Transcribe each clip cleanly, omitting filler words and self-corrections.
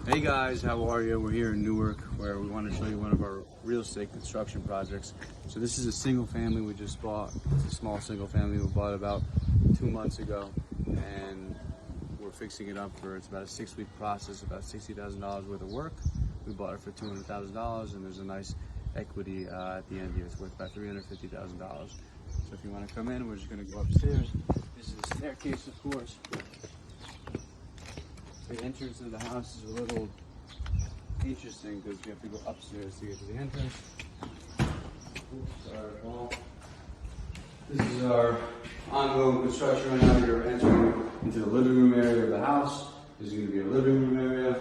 Hey guys, how are you? We're here in Newark where we want to show you one of our real estate construction projects. So this is a single family we just bought. It's a small single family we bought about 2 months ago, and we're fixing it up it's about a 6-week process, about $60,000 worth of work. We bought it for $200,000 and there's a nice equity at the end here. It's worth about $350,000. So if you want to come in, we're just going to go upstairs. This is the staircase, of course. The entrance of the house is a little interesting because you have to go upstairs to get to the entrance. This is our ongoing construction right now. We're entering into the living room area of the house. This is going to be a living room area.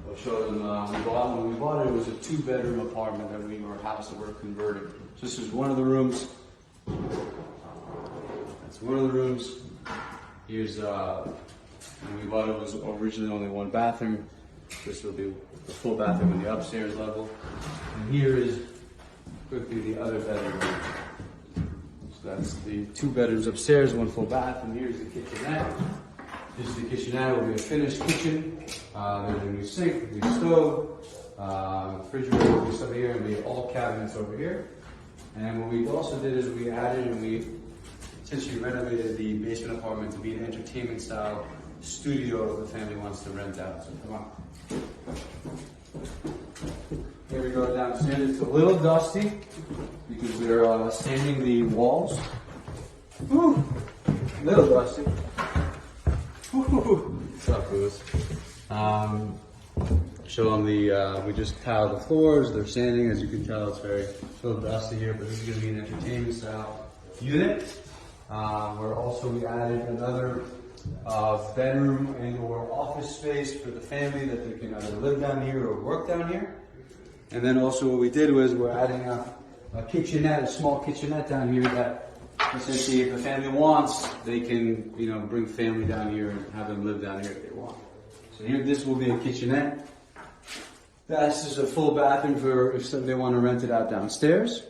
I'll show them when we bought it, it was a 2-bedroom apartment or house that we're converting. So this is one of the rooms. That's one of the rooms. Here's when we bought it was originally only 1 bathroom. This will be the full bathroom in the upstairs level. And here is quickly the other bedroom. So that's the 2 bedrooms upstairs, 1 full bath, and here's the kitchenette. This is the kitchenette. It will be a finished kitchen. There's a new sink, new stove, refrigerator will be over here, and we have all cabinets over here. And what we also did is we added and we essentially renovated the basement apartment to be an entertainment style studio the family wants to rent out. So come on. Here we go downstairs. It's a little dusty because they're sanding the walls. Woo! A little dusty. Woo! What's up, Lewis? Show them we just tiled the floors. They're sanding. As you can tell, it's very still dusty here, but this is going to be an entertainment style unit. We added another bedroom and or office space for the family that they can either live down here or work down here. And then also what we did was we're adding a kitchenette, a small kitchenette down here that essentially if the family wants, they can, bring family down here and have them live down here if they want. So here, this will be a kitchenette. That's just a full bathroom for if they want to rent it out downstairs.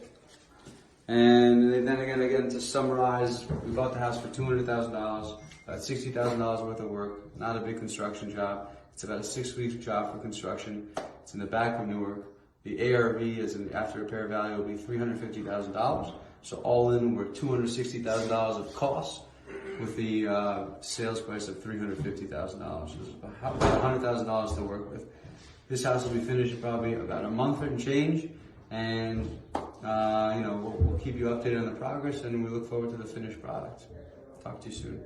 And then again, to summarize, we bought the house for $200,000, about $60,000 worth of work, not a big construction job. It's about a 6-week job for construction. It's in the back of Newark. The ARV, as in the after repair value, will be $350,000. So all in, we're $260,000 of costs with the sales price of $350,000. So there's about $100,000 to work with. This house will be finished probably about a month and change, and we'll keep you updated on the progress, and we look forward to the finished product. Talk to you soon.